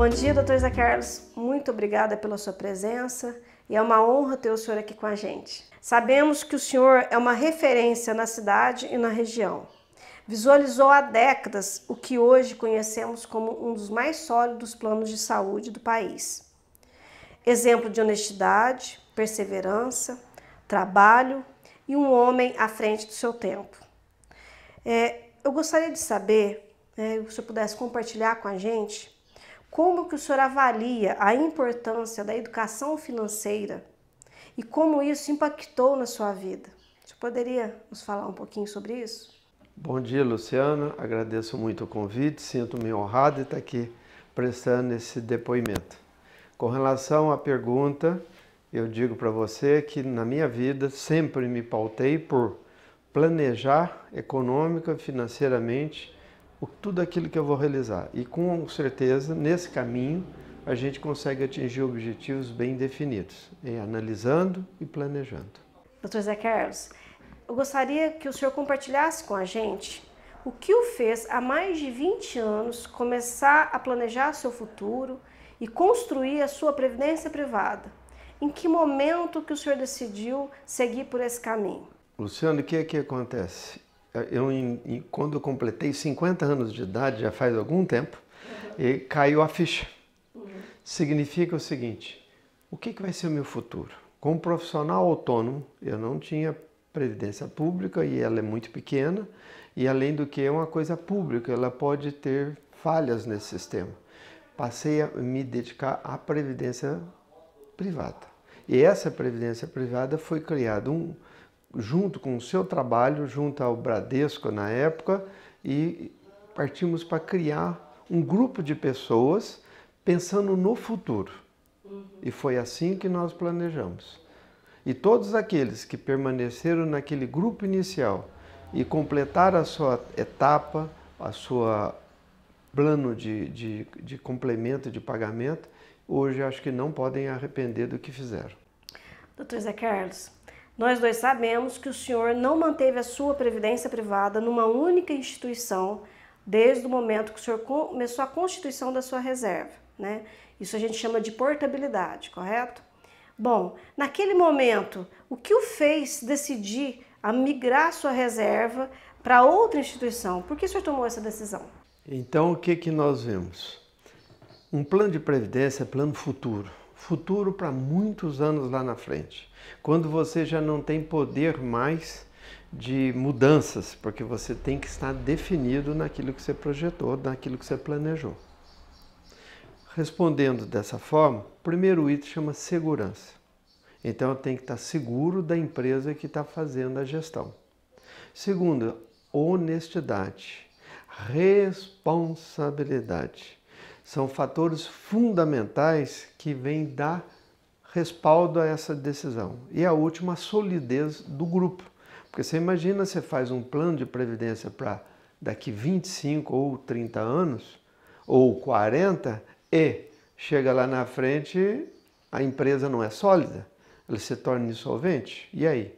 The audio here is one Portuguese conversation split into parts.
Bom dia, doutor Zé Carlos. Muito obrigada pela sua presença e é uma honra ter o senhor aqui com a gente. Sabemos que o senhor é uma referência na cidade e na região. Visualizou há décadas o que hoje conhecemos como um dos mais sólidos planos de saúde do país. Exemplo de honestidade, perseverança, trabalho e um homem à frente do seu tempo. Eu gostaria de saber, se o senhor pudesse compartilhar com a gente, como que o senhor avalia a importância da educação financeira e como isso impactou na sua vida. O senhor poderia nos falar um pouquinho sobre isso? Bom dia, Luciana. Agradeço muito o convite, sinto-me honrado de estar aqui prestando esse depoimento. Com relação à pergunta, eu digo para você que na minha vida sempre me pautei por planejar econômica, financeiramente, tudo aquilo que eu vou realizar. E com certeza, nesse caminho, a gente consegue atingir objetivos bem definidos, analisando e planejando. Dr. Zé Carlos, eu gostaria que o senhor compartilhasse com a gente o que o fez há mais de 20 anos começar a planejar seu futuro e construir a sua previdência privada. Em que momento que o senhor decidiu seguir por esse caminho? Luciano, o que é que acontece? Quando eu completei 50 anos de idade, já faz algum tempo, e caiu a ficha. Significa o seguinte, o que vai ser o meu futuro? Como profissional autônomo, eu não tinha previdência pública e ela é muito pequena, e além do que é uma coisa pública, ela pode ter falhas nesse sistema. Passei a me dedicar à previdência privada. E essa previdência privada foi criada junto com o seu trabalho, junto ao Bradesco na época, e partimos para criar um grupo de pessoas pensando no futuro. E foi assim que nós planejamos. E todos aqueles que permaneceram naquele grupo inicial e completaram a sua etapa, a sua plano de complemento de pagamento, hoje acho que não podem arrepender do que fizeram. Doutor Zé Carlos, nós dois sabemos que o senhor não manteve a sua previdência privada numa única instituição desde o momento que o senhor começou a constituição da sua reserva, né? Isso a gente chama de portabilidade, correto? Bom, naquele momento, o que o fez decidir a migrar sua reserva para outra instituição? Por que o senhor tomou essa decisão? Então, o que nós vemos? Um plano de previdência é plano futuro. Futuro para muitos anos lá na frente. Quando você já não tem poder mais de mudanças, porque você tem que estar definido naquilo que você projetou, naquilo que você planejou. Respondendo dessa forma, o primeiro item chama segurança. Então, eu tenho que estar seguro da empresa que está fazendo a gestão. Segundo, honestidade, responsabilidade. São fatores fundamentais que vêm dar respaldo a essa decisão. E a última, a solidez do grupo. Porque você imagina, você faz um plano de previdência para daqui 25 ou 30 anos, ou 40, e chega lá na frente, a empresa não é sólida, ela se torna insolvente, e aí?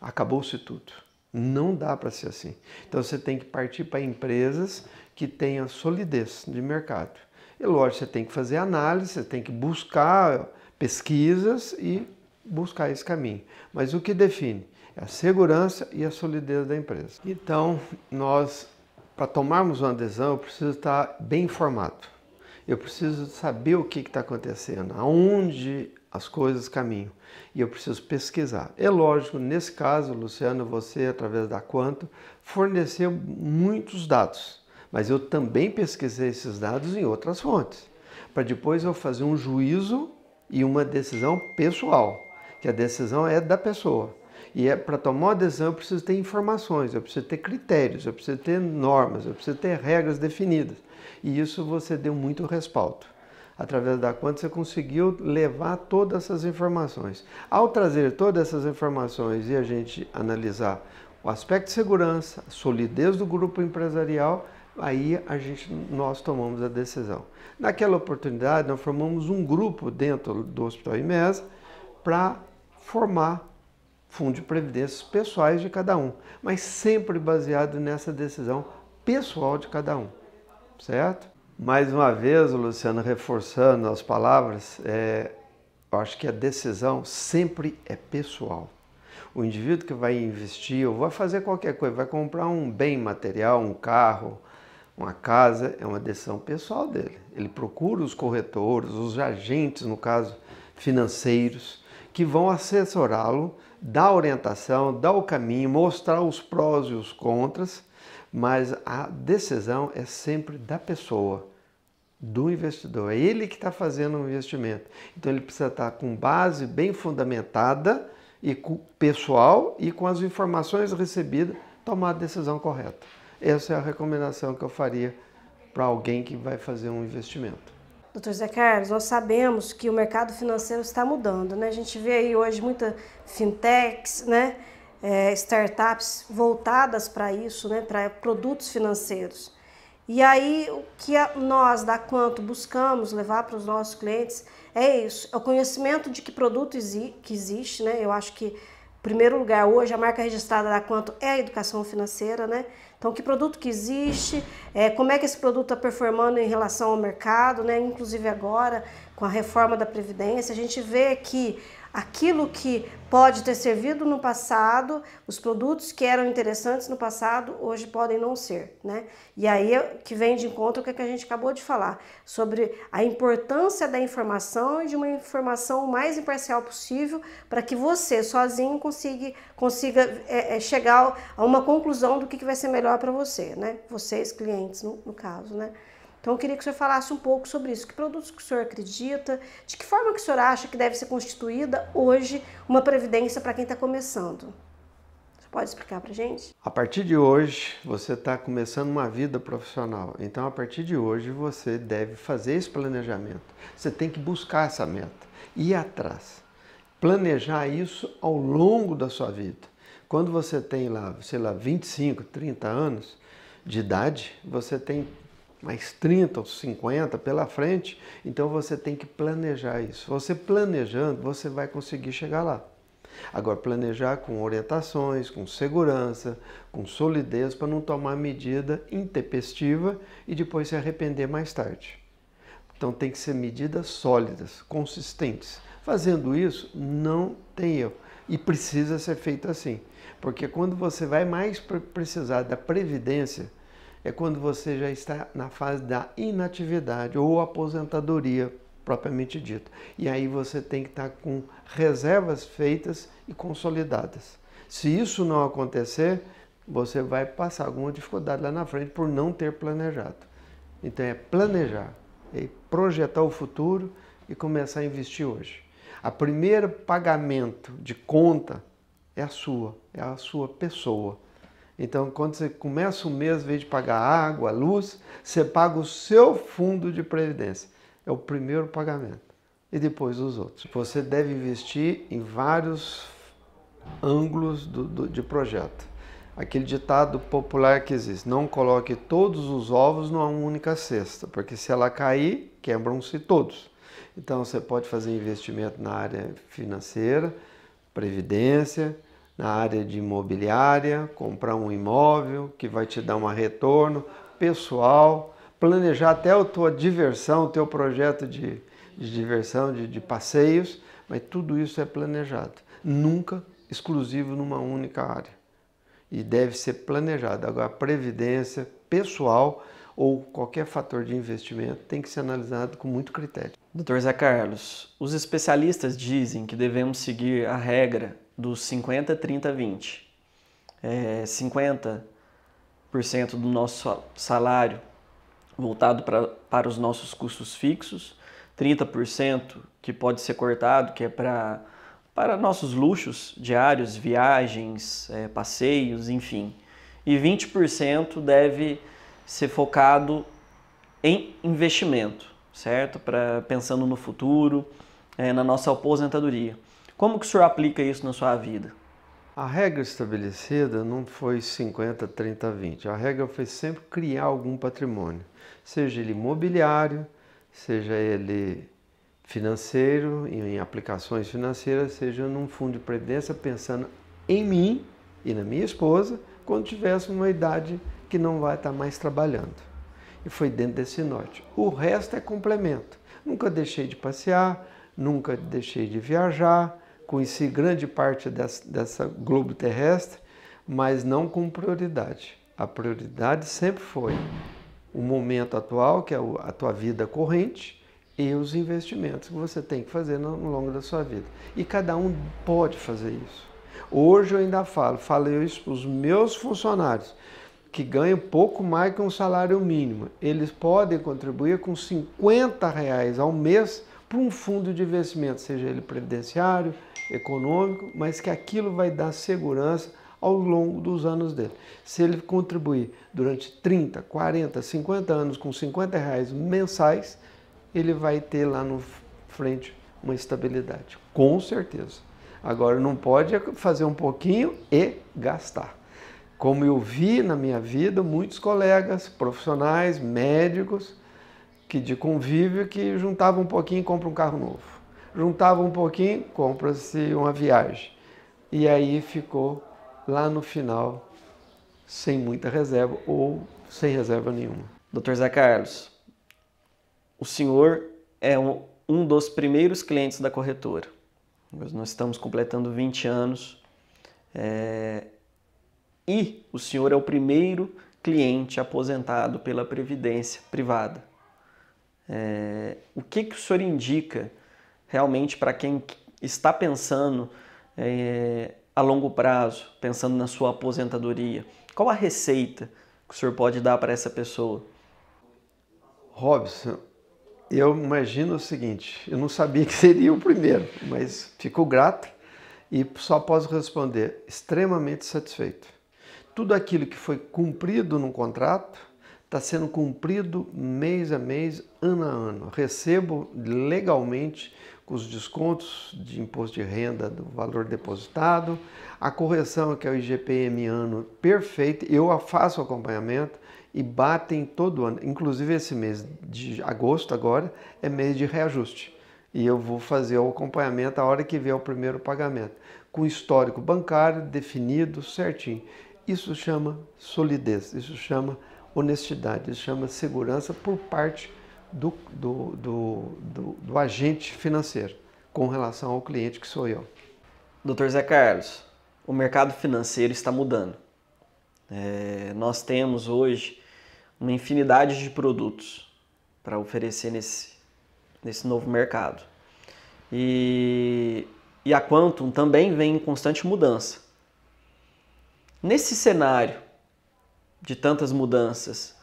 Acabou-se tudo. Não dá para ser assim. Então você tem que partir para empresas que tenham solidez de mercado. E lógico, você tem que fazer análise, você tem que buscar pesquisas e buscar esse caminho. Mas o que define é a segurança e a solidez da empresa. Então, para tomarmos uma adesão, eu preciso estar bem informado. Eu preciso saber o que está acontecendo, aonde as coisas caminham. E eu preciso pesquisar. É lógico, nesse caso, Luciano, você, através da Quanto, forneceu muitos dados. Mas eu também pesquisei esses dados em outras fontes. Para depois eu fazer um juízo e uma decisão pessoal. Que a decisão é da pessoa. E para tomar uma decisão eu preciso ter informações, eu preciso ter critérios, eu preciso ter normas, eu preciso ter regras definidas. E isso você deu muito respaldo. Através da Quanto você conseguiu levar todas essas informações. Ao trazer todas essas informações e a gente analisar o aspecto de segurança, a solidez do grupo empresarial, aí nós tomamos a decisão. Naquela oportunidade, nós formamos um grupo dentro do Hospital IMESA para formar fundo de previdências pessoais de cada um, mas sempre baseado nessa decisão pessoal de cada um, certo? Mais uma vez, Luciano, reforçando as palavras, eu acho que a decisão sempre é pessoal. O indivíduo que vai investir ou vai fazer qualquer coisa, vai comprar um bem material, um carro, uma casa, é uma decisão pessoal dele. Ele procura os corretores, os agentes, no caso, financeiros, que vão assessorá-lo, dar orientação, dar o caminho, mostrar os prós e os contras, mas a decisão é sempre da pessoa, do investidor. É ele que está fazendo o investimento. Então ele precisa estar com base bem fundamentada e com pessoal e com as informações recebidas, tomar a decisão correta. Essa é a recomendação que eu faria para alguém que vai fazer um investimento. Doutor Zé Carlos, nós sabemos que o mercado financeiro está mudando, né? A gente vê aí hoje muita fintechs, né? Startups voltadas para isso, né? Para produtos financeiros. E aí o que nós da Quanto buscamos levar para os nossos clientes é isso, é o conhecimento de que produto que existe, né? Eu acho que, em primeiro lugar, hoje a marca registrada da Quanto é a educação financeira, né? Então, que produto que existe, como é que esse produto está performando em relação ao mercado, né? Inclusive agora, com a reforma da Previdência, a gente vê que aquilo que pode ter servido no passado, os produtos que eram interessantes no passado, hoje podem não ser, né? E aí que vem de encontro o que a gente acabou de falar, sobre a importância da informação e de uma informação o mais imparcial possível para que você, sozinho, consiga chegar a uma conclusão do que vai ser melhor para você, né? Vocês, clientes, no caso, né? Então eu queria que o senhor falasse um pouco sobre isso. Que produtos que o senhor acredita? De que forma que o senhor acha que deve ser constituída hoje uma previdência para quem está começando? Você pode explicar para a gente? A partir de hoje, você está começando uma vida profissional. Então, a partir de hoje, você deve fazer esse planejamento. Você tem que buscar essa meta, ir atrás. Planejar isso ao longo da sua vida. Quando você tem lá, sei lá, 25, 30 anos de idade, você tem mais 30 ou 50 pela frente, então você tem que planejar isso. Você planejando, você vai conseguir chegar lá. Agora, planejar com orientações, com segurança, com solidez, para não tomar medida intempestiva e depois se arrepender mais tarde. Então tem que ser medidas sólidas, consistentes. Fazendo isso, não tem erro. E precisa ser feito assim. Porque quando você vai mais precisar da previdência, é quando você já está na fase da inatividade ou aposentadoria, propriamente dita. E aí você tem que estar com reservas feitas e consolidadas. Se isso não acontecer, você vai passar alguma dificuldade lá na frente por não ter planejado. Então é planejar, é projetar o futuro e começar a investir hoje. A primeiro pagamento de conta é a sua pessoa. Então, quando você começa o mês, em vez de pagar água, luz, você paga o seu fundo de previdência. É o primeiro pagamento. E depois os outros. Você deve investir em vários ângulos de projeto. Aquele ditado popular que existe, não coloque todos os ovos numa única cesta, porque se ela cair, quebram-se todos. Então, você pode fazer investimento na área financeira, previdência, na área de imobiliária, comprar um imóvel que vai te dar um retorno pessoal, planejar até a tua diversão, o teu projeto de diversão, de passeios, mas tudo isso é planejado, nunca exclusivo numa única área. E deve ser planejado. Agora, a previdência pessoal ou qualquer fator de investimento tem que ser analisado com muito critério. Dr. Zé Carlos, os especialistas dizem que devemos seguir a regra dos 50, 30, 20. 50% do nosso salário voltado para os nossos custos fixos, 30% que pode ser cortado, que é para nossos luxos diários, viagens, passeios, enfim. E 20% deve ser focado em investimento, certo? Pensando no futuro, na nossa aposentadoria. Como que o senhor aplica isso na sua vida? A regra estabelecida não foi 50, 30, 20. A regra foi sempre criar algum patrimônio, seja ele imobiliário, seja ele financeiro, em aplicações financeiras, seja num fundo de previdência, pensando em mim e na minha esposa, quando tivéssemos uma idade que não vai estar mais trabalhando. E foi dentro desse norte. O resto é complemento. Nunca deixei de passear, nunca deixei de viajar, conheci grande parte dessa globo terrestre, mas não com prioridade. A prioridade sempre foi o momento atual, que é a tua vida corrente, e os investimentos que você tem que fazer no longo da sua vida. E cada um pode fazer isso. Hoje eu ainda falo isso para os meus funcionários, que ganham pouco mais que um salário mínimo. Eles podem contribuir com R$50 ao mês para um fundo de investimento, seja ele previdenciário, econômico, mas que aquilo vai dar segurança ao longo dos anos dele. Se ele contribuir durante 30, 40, 50 anos com R$50 mensais, ele vai ter lá no frente uma estabilidade, com certeza. Agora, não pode fazer um pouquinho e gastar. Como eu vi na minha vida, muitos colegas profissionais, médicos, que de convívio, que juntavam um pouquinho e compram um carro novo. Juntavam um pouquinho, compra-se uma viagem. E aí ficou lá no final sem muita reserva ou sem reserva nenhuma. Dr. Zé Carlos, o senhor é um dos primeiros clientes da corretora. Nós estamos completando 20 anos e o senhor é o primeiro cliente aposentado pela Previdência Privada. O que o senhor indica realmente para quem está pensando a longo prazo, pensando na sua aposentadoria? Qual a receita que o senhor pode dar para essa pessoa? Robson, eu imagino o seguinte, eu não sabia que seria o primeiro, mas fico grato e só posso responder extremamente satisfeito. Tudo aquilo que foi cumprido no contrato está sendo cumprido mês a mês, ano a ano. Recebo legalmente com os descontos de imposto de renda do valor depositado, a correção que é o IGPM ano perfeito, eu faço acompanhamento e batem todo ano. Inclusive esse mês de agosto agora é mês de reajuste. E eu vou fazer o acompanhamento a hora que vier o primeiro pagamento, com histórico bancário definido certinho. Isso chama solidez, isso chama honestidade, isso chama segurança por parte do agente financeiro com relação ao cliente que sou eu. Dr. Zé Carlos, o mercado financeiro está mudando. Nós temos hoje uma infinidade de produtos para oferecer nesse novo mercado. E a Quantum também vem em constante mudança. Nesse cenário de tantas mudanças,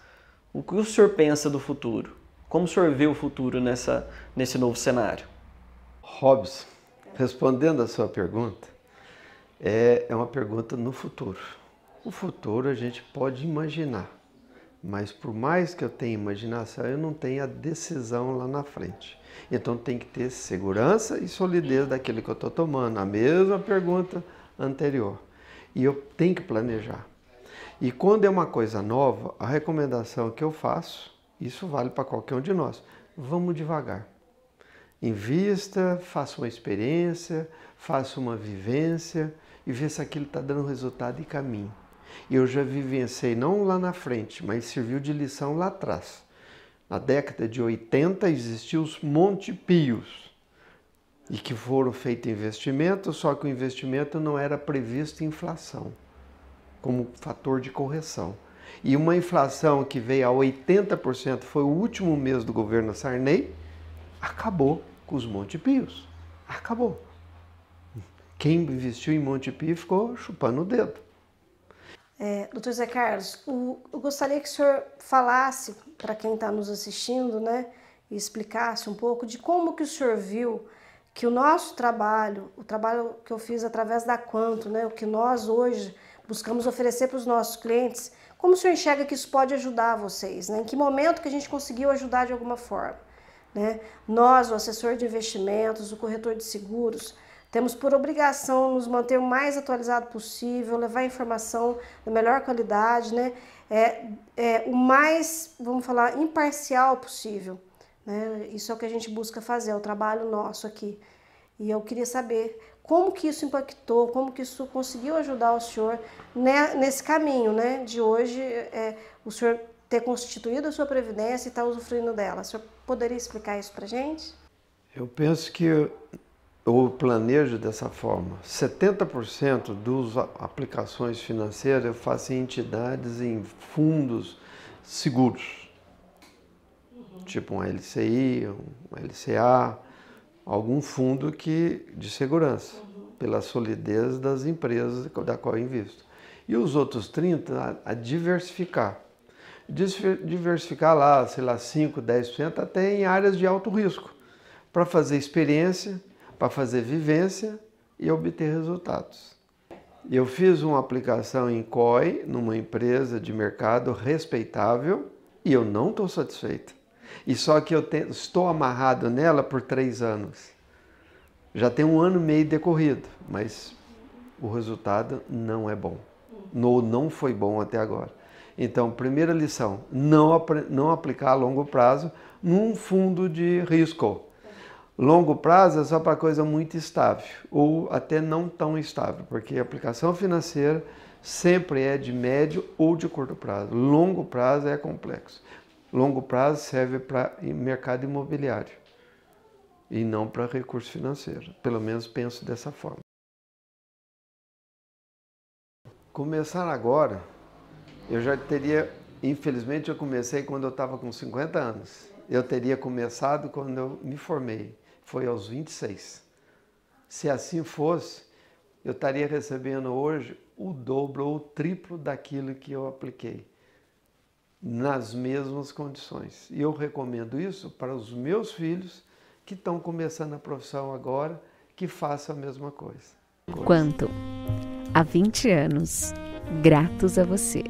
o que o senhor pensa do futuro? Como o senhor vê o futuro nesse novo cenário? Robson, respondendo a sua pergunta, é uma pergunta no futuro. O futuro a gente pode imaginar, mas por mais que eu tenha imaginação, eu não tenho a decisão lá na frente. Então tem que ter segurança e solidez daquilo que eu estou tomando. A mesma pergunta anterior. E eu tenho que planejar. E quando é uma coisa nova, a recomendação que eu faço, isso vale para qualquer um de nós, vamos devagar. Invista, faça uma experiência, faça uma vivência e vê se aquilo está dando resultado e caminho. E eu já vivenciei, não lá na frente, mas serviu de lição lá atrás. Na década de 80 existiam os Monte Pios, e que foram feitos investimentos, só que o investimento não era previsto inflação, como fator de correção. E uma inflação que veio a 80%, foi o último mês do governo Sarney, acabou com os Monte Pios. Acabou. Quem investiu em Monte Pio ficou chupando o dedo. Dr. Zé Carlos, eu gostaria que o senhor falasse para quem está nos assistindo, né, e explicasse um pouco de como que o senhor viu que o nosso trabalho, o trabalho que eu fiz através da Quantum, né, o que nós hoje buscamos oferecer para os nossos clientes, como o senhor enxerga que isso pode ajudar vocês, né? Em que momento que a gente conseguiu ajudar de alguma forma, né? Nós, o assessor de investimentos, o corretor de seguros, temos por obrigação nos manter o mais atualizado possível, levar informação da melhor qualidade, né? O mais, vamos falar, imparcial possível, né? Isso é o que a gente busca fazer, é o trabalho nosso aqui. E eu queria saber como que isso impactou, como que isso conseguiu ajudar o senhor nesse caminho, né? De hoje, o senhor ter constituído a sua previdência e estar usufruindo dela. O senhor poderia explicar isso para a gente? Eu penso que eu planejo dessa forma. 70% das aplicações financeiras eu faço em entidades, em fundos seguros. Tipo um LCI, um LCA, algum fundo de segurança, pela solidez das empresas da qual eu invisto. E os outros 30% a diversificar. Diversificar lá, sei lá, 5%, 10% até em áreas de alto risco, para fazer experiência, para fazer vivência e obter resultados. Eu fiz uma aplicação em COI, numa empresa de mercado respeitável, e eu não estou satisfeito. E só que eu estou amarrado nela por 3 anos. Já tem 1 ano e meio decorrido, mas o resultado não é bom. Não foi bom até agora. Então, primeira lição, não aplicar a longo prazo num fundo de risco. Longo prazo é só para coisa muito estável, ou até não tão estável, porque a aplicação financeira sempre é de médio ou de curto prazo. Longo prazo é complexo. Longo prazo serve para mercado imobiliário e não para recurso financeiro. Pelo menos penso dessa forma. Começar agora, eu já teria, infelizmente eu comecei quando eu estava com 50 anos. Eu teria começado quando eu me formei, foi aos 26. Se assim fosse, eu estaria recebendo hoje o dobro ou o triplo daquilo que eu apliquei, nas mesmas condições. E eu recomendo isso para os meus filhos que estão começando a profissão agora, que façam a mesma coisa. Quantum, há 20 anos, gratos a você.